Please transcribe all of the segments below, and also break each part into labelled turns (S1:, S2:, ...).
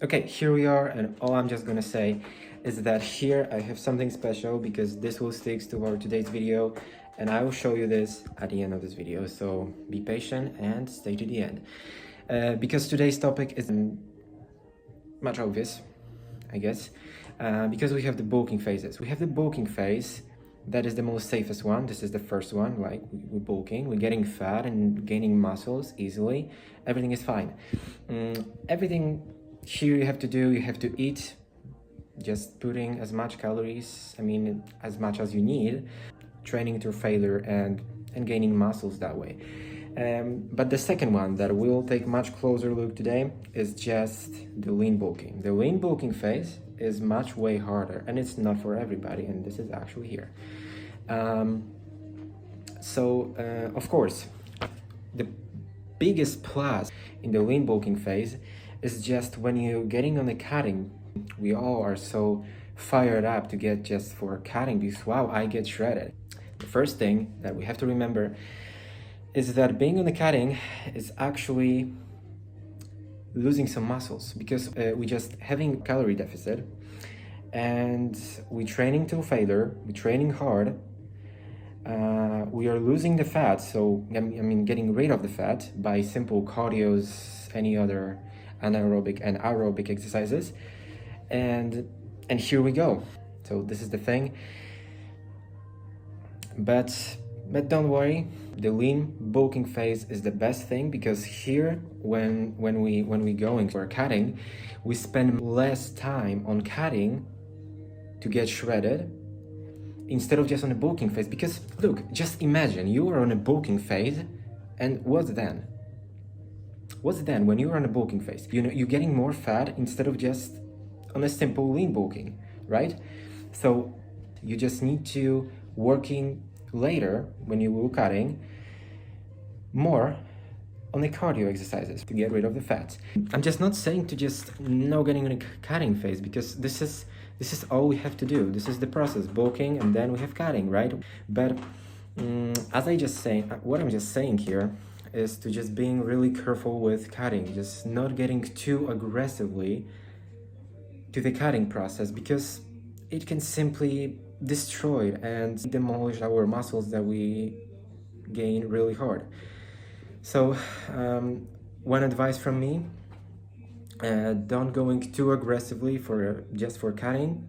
S1: Okay, here we are, and all I'm just gonna say is that here I have something special because this will stick to our today's video, and I will show you this at the end of this video, so be patient and stay to the end. Because today's topic is much obvious, I guess, because we have the bulking phases. We have the bulking phase, that is the most safest one. This is the first one, like we're bulking, we're getting fat and gaining muscles easily. Everything is fine. Everything here you have to do, you have to eat, just putting as much calories, as much as you need, training to failure and gaining muscles that way. But the second one that we'll take much closer look today is just the lean bulking. The lean bulking phase is much way harder, and it's not for everybody, and this is actually here. Of course, the biggest plus in the lean bulking phase is just when you're getting on the cutting, we all are so fired up to get just for cutting because wow, I get shredded. The first thing that we have to remember is that being on the cutting is actually losing some muscles because we just having calorie deficit and we training till failure, we training hard, we are losing the fat, so getting rid of the fat by simple cardios, any other anaerobic and aerobic exercises, and here we go. So this is the thing, but don't worry, the lean bulking phase is the best thing because here when we going for cutting, we spend less time on cutting to get shredded instead of just on a bulking phase. Because look, just imagine you are on a bulking phase, and what's then when you are on a bulking phase? You're getting more fat instead of just on a simple lean bulking, right? So you just need to working later when you will cutting more on the cardio exercises to get rid of the fat. I'm just not saying to just no getting in a cutting phase because this is all we have to do. This is the process, bulking, and then we have cutting, right? But what I'm just saying here is to just being really careful with cutting, just not getting too aggressively to the cutting process because it can simply destroy and demolish our muscles that we gain really hard. So one advice from me, don't going too aggressively for cutting,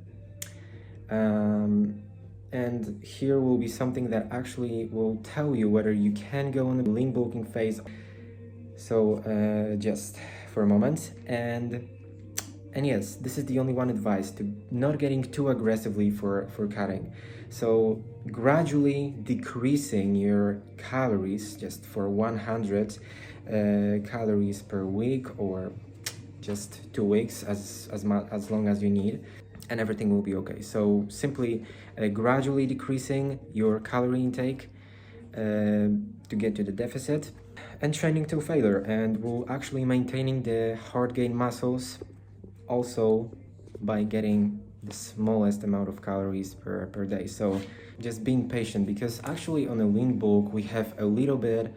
S1: and here will be something that actually will tell you whether you can go in the lean bulking phase. So just for a moment, and yes, this is the only one advice, to not getting too aggressively for cutting. So gradually decreasing your calories just for 100 calories per week, or just 2 weeks, as long as you need, and everything will be okay. So simply gradually decreasing your calorie intake to get to the deficit, and training till failure, and will actually maintaining the hard gain muscles also by getting the smallest amount of calories per day. So just being patient, because actually on a lean bulk we have a little bit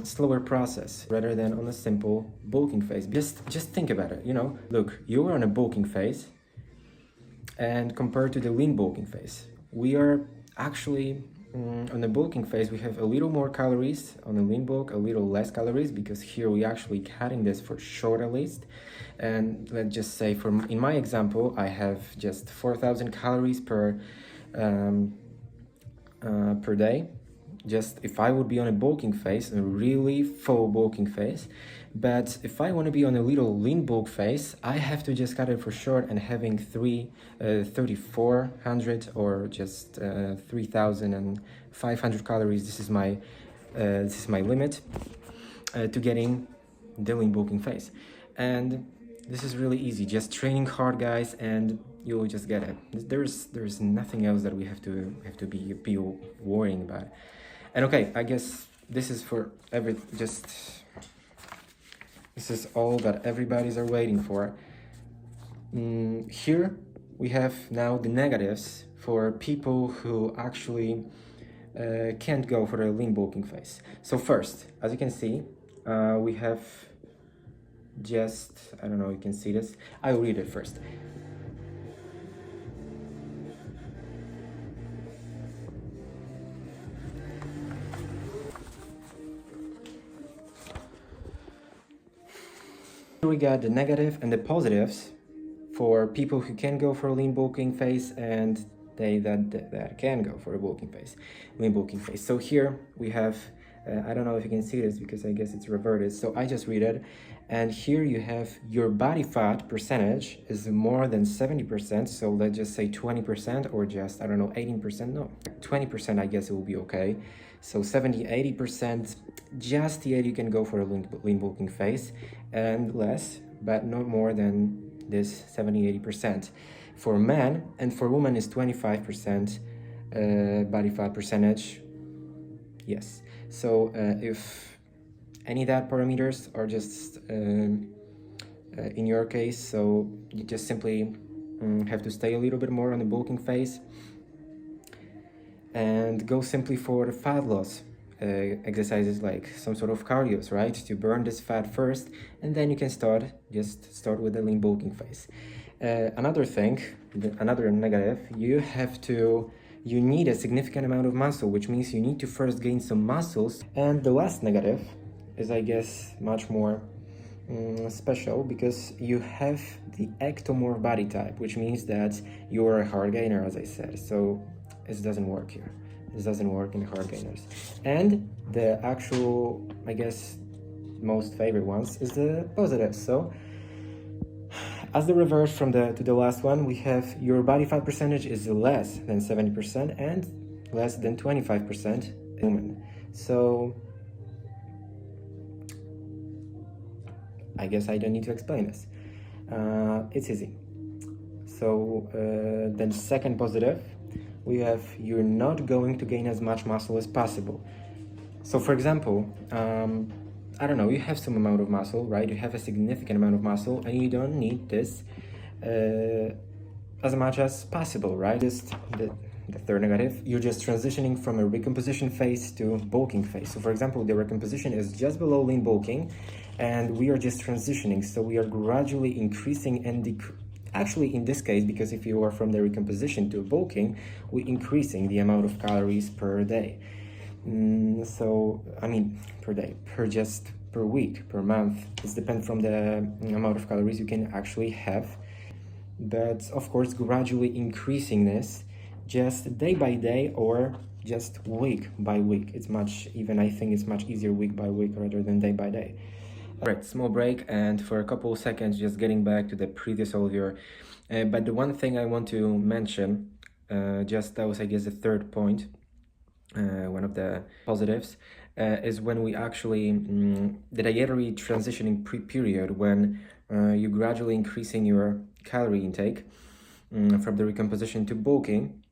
S1: slower process rather than on a simple bulking phase. Just think about it, look, you're on a bulking phase, and compared to the lean bulking phase, we are actually on the bulking phase, we have a little more calories. On the lean bulk, a little less calories, because here we actually cutting this for short at least. And let's just say, in my example, I have just 4,000 calories per day. Just if I would be on a bulking phase, a really full bulking phase. But if I want to be on a little lean bulk phase, I have to just cut it for short and having 3,400 or just 3,500 calories. This is my limit to getting the lean bulking phase. And this is really easy. Just training hard, guys, and you will just get it. There's nothing else that we have to be worrying about. And okay, I guess this is for this is all that everybody's are waiting for. Here we have now the negatives for people who actually can't go for a lean bulking phase. So first, as you can see, we have just, I don't know, you can see this. I'll read it first. Here we got the negative and the positives for people who can go for a lean bulking phase and they that can go for a bulking phase, lean bulking phase. So here we have, I don't know if you can see this because I guess it's reverted. So I just read it, and here you have your body fat percentage is more than 70%. So let's just say 20% or just, I don't know, 18%. No, 20%, I guess it will be okay. So 70-80%, just yet you can go for a lean bulking phase, and less, but not more than this 70-80%. For men and for women is 25% body fat percentage. Yes. So if any of that parameters are just in your case, so you just simply have to stay a little bit more on the bulking phase and go simply for the fat loss exercises, like some sort of cardios, right, to burn this fat first, and then you can start with the lean bulking phase. Another thing, another negative, you need a significant amount of muscle, which means you need to first gain some muscles. And the last negative is, I guess, much more special, because you have the ectomorph body type, which means that you are a hard gainer, as I said. So it doesn't work here. This doesn't work in hard gainers. And the actual, I guess, most favorite ones is the positive. So as the reverse from to the last one, we have your body fat percentage is less than 70% and less than 25% women. So I guess I don't need to explain this. It's easy. So then second positive, we have you're not going to gain as much muscle as possible. So for example, I don't know, you have some amount of muscle, right? You have a significant amount of muscle and you don't need this as much as possible, right? Just the third negative, you're just transitioning from a recomposition phase to bulking phase. So for example, the recomposition is just below lean bulking and we are just transitioning. So we are gradually increasing and actually in this case, because if you are from the recomposition to bulking, we're increasing the amount of calories per day. So I mean per day, per week, per month. It depends from the amount of calories you can actually have, but of course gradually increasing this just day by day or just week by week. It's much, even I think it's much easier week by week rather than day by day. All right, small break, and for a couple of seconds just getting back to the previous overview. But the one thing I want to mention, just that was I guess the third point, one of the positives, is when we actually the dietary transitioning period, when you gradually increasing your calorie intake from the recomposition to bulking.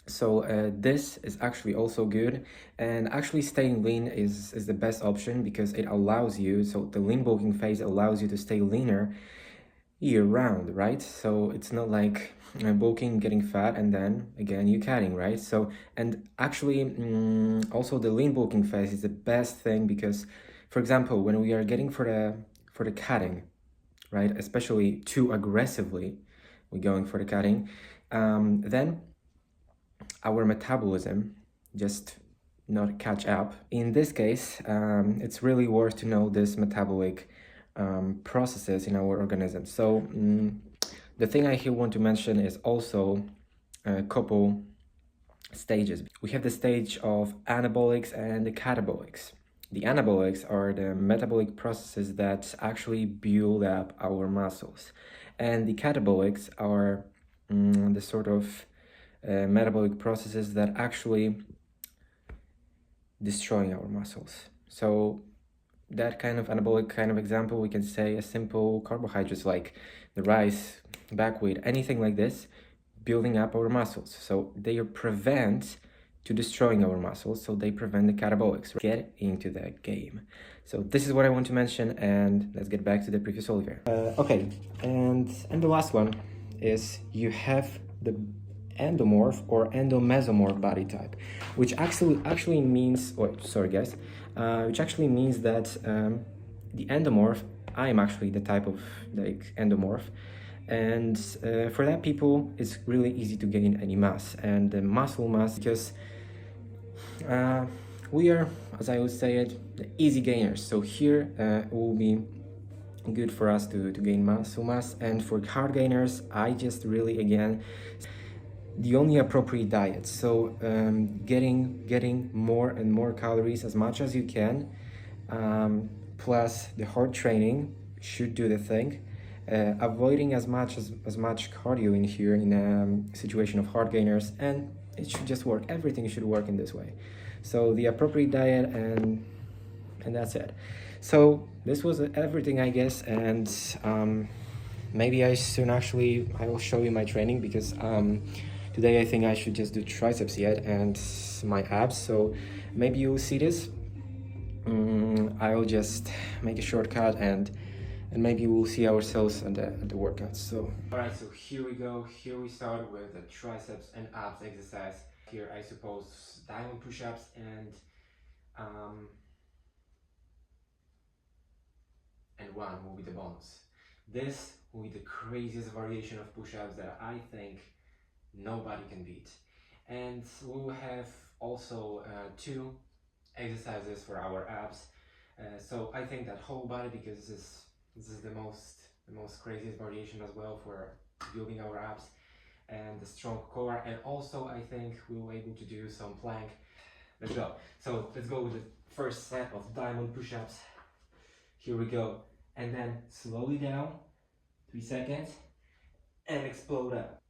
S1: So this is actually also good, and actually staying lean is the best option because it allows you, so the lean bulking phase allows you to stay leaner year round, right? So it's not like bulking, getting fat, and then again you cutting, right? So, and actually also the lean bulking phase is the best thing because, for example, when we are getting for the cutting, right, especially too aggressively, we're going for the cutting, then our metabolism just not catch up. In this case, it's really worth to know this metabolic processes in our organism. So the thing I here want to mention is also a couple stages. We have the stage of anabolics and the catabolics. The anabolics are the metabolic processes that actually build up our muscles, and the catabolics are the sort of metabolic processes that actually destroying our muscles. So that kind of anabolic kind of example, we can say a simple carbohydrates like the rice, buckwheat, anything like this, building up our muscles. So they prevent to destroying our muscles, so they prevent the catabolics. Get into that game. So this is what I want to mention, and let's get back to the previous overview. Okay, and the last one is you have the endomorph or endomesomorph body type, which actually means, oh sorry guys, which actually means that the endomorph I am actually the type of like endomorph, and for that people it's really easy to gain any mass and muscle mass, because uh, we are, as I would say it, the easy gainers. So here it will be good for us to gain muscle mass, and for hard gainers I just really, again, the only appropriate diet. So getting more and more calories as much as you can, plus the hard training should do the thing. Avoiding as much cardio in here in a situation of hard gainers, and it should just work. Everything should work in this way. So the appropriate diet, and that's it. So this was everything, I guess, and maybe I will show you my training, because today I think I should just do triceps yet and my abs. So maybe you'll see this. I'll just make a shortcut, and maybe we'll see ourselves at the workouts. So all right, so here we go. Here we start with the triceps and abs exercise. Here I suppose diamond push-ups um, and one will be the bonus. This will be the craziest variation of push-ups that I think nobody can beat. And we will have also two exercises for our abs. So I think that whole body, because this is the most craziest variation as well for building our abs, and the strong core. And also I think we were able to do some plank. Let's go. So let's go with the first set of diamond push-ups. Here we go. And then slowly down, 3 seconds, and explode up.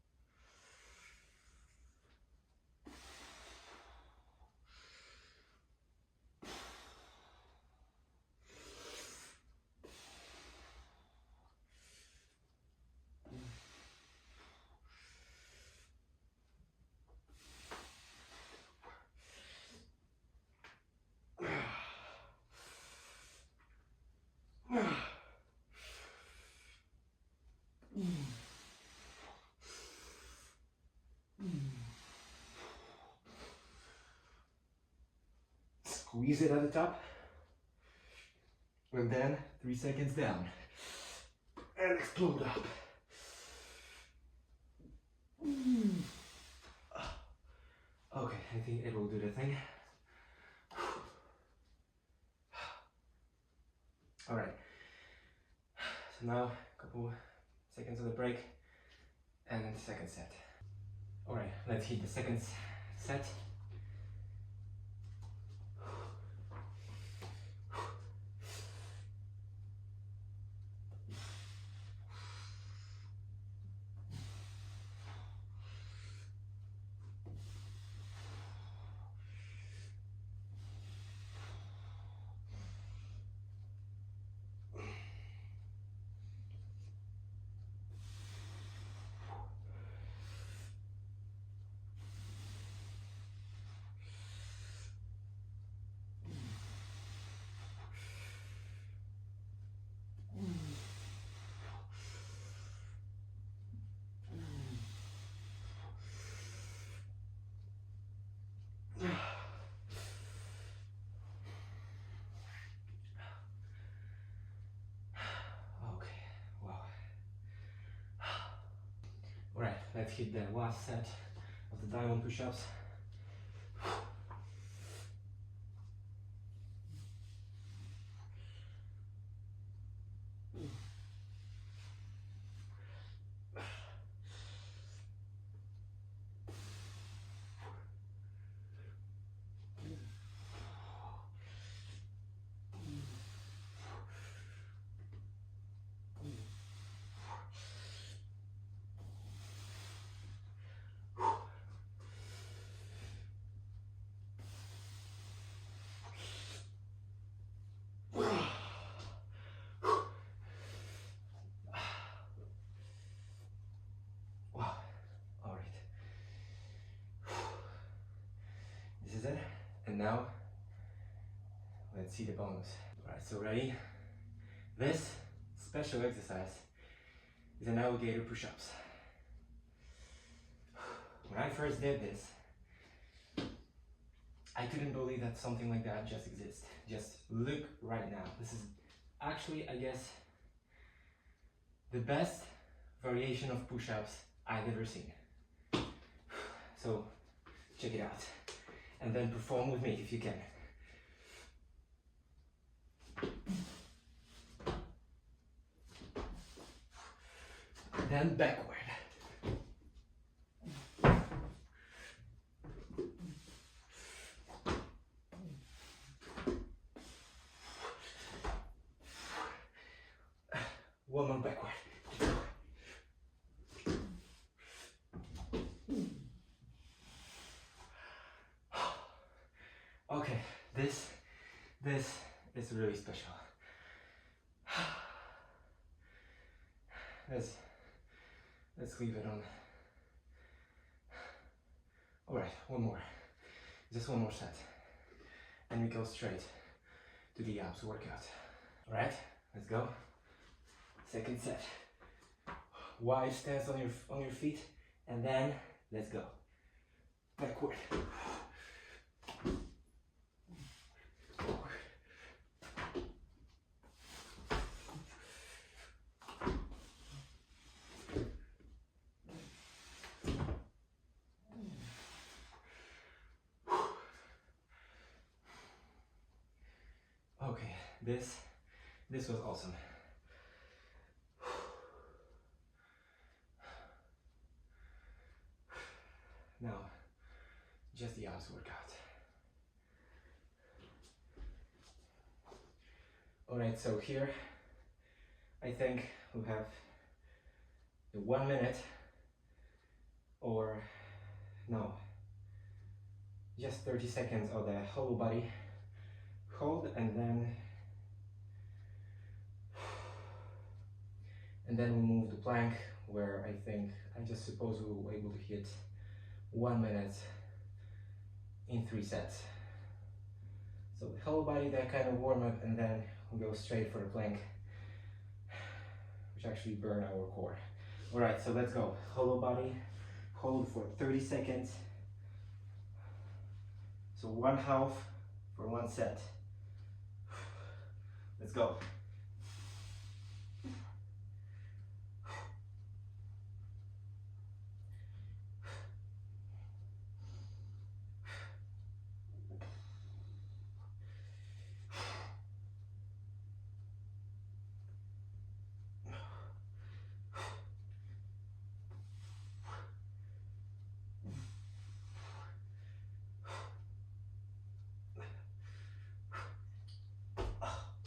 S1: Squeeze it at the top, and then 3 seconds down, and explode up. Okay, I think it will do the thing. All right, so now a couple seconds of the break, and then the second set. All right, let's hit the second set. Alright, let's hit the last set of the diamond push-ups. Wow, alright. This is it. And now, let's see the bonus. Alright, so ready? This special exercise is an alligator push-ups. When I first did this, I couldn't believe that something like that just exists. Just look right now. This is actually, I guess, the best variation of push-ups I've ever seen. So check it out and then perform with me if you can. Then backward. One more backward. Okay, this is really special. Let's leave it on. All right, one more. Just one more set. And we go straight to the abs workout. All right, let's go. Second set. Wide stance on your feet, and then let's go. Backward. Forward. Okay, this was awesome. Now, just the abs workout. All right, so here, I think we have the 1 minute, or no, just 30 seconds of the whole body hold, and then we move the plank, where I just suppose we were able to hit 1 minute in 3 sets. So the whole body, that kind of warm up, and then we go straight for the plank, which actually burn our core. All right, so let's go. Whole body, hold for 30 seconds. So 1/2 for 1 set. Let's go.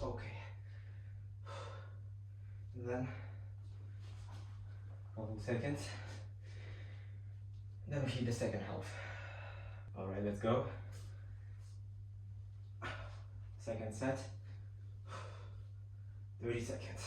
S1: Okay. And then a couple seconds. Then we hit the second half. All right, let's go. Second set. 30 seconds.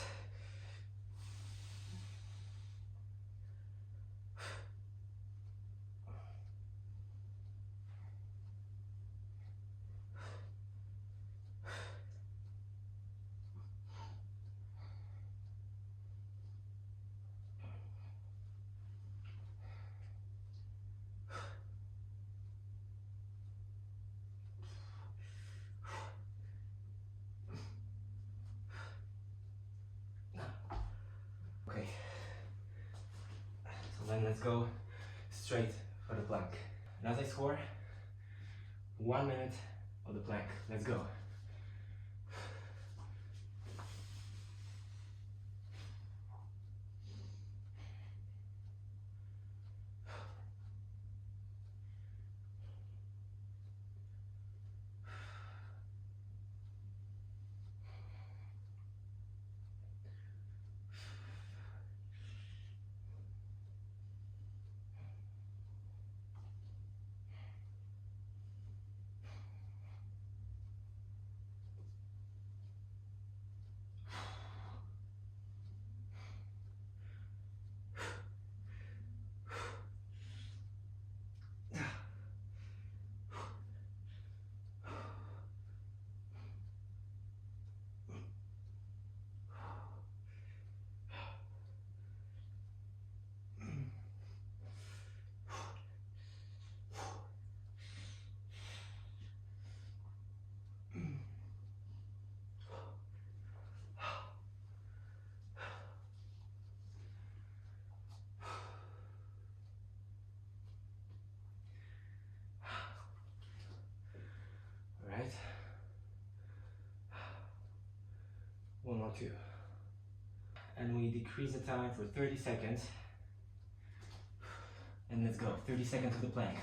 S1: Okay. So then let's go straight for the plank. And as I score, 1 minute of the plank. Let's go. more too. And we decrease the time for 30 seconds. And let's go, 30 seconds of the plank.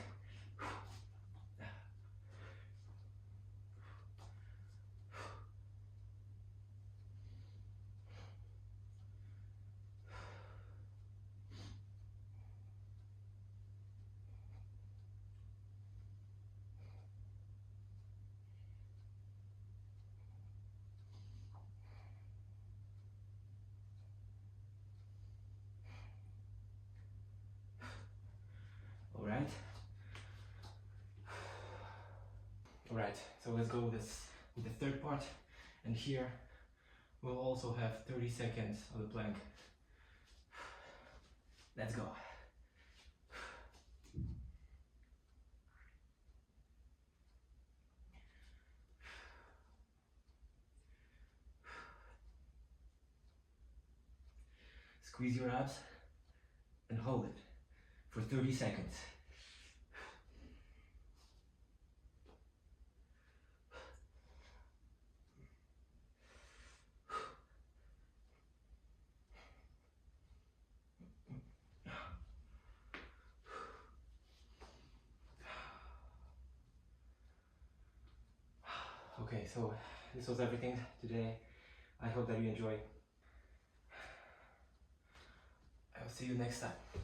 S1: Alright, so let's go with the third part, and here we'll also have 30 seconds of the plank. Let's go. Squeeze your abs and hold it for 30 seconds. Okay, so this was everything today. I hope that you enjoy. I will see you next time.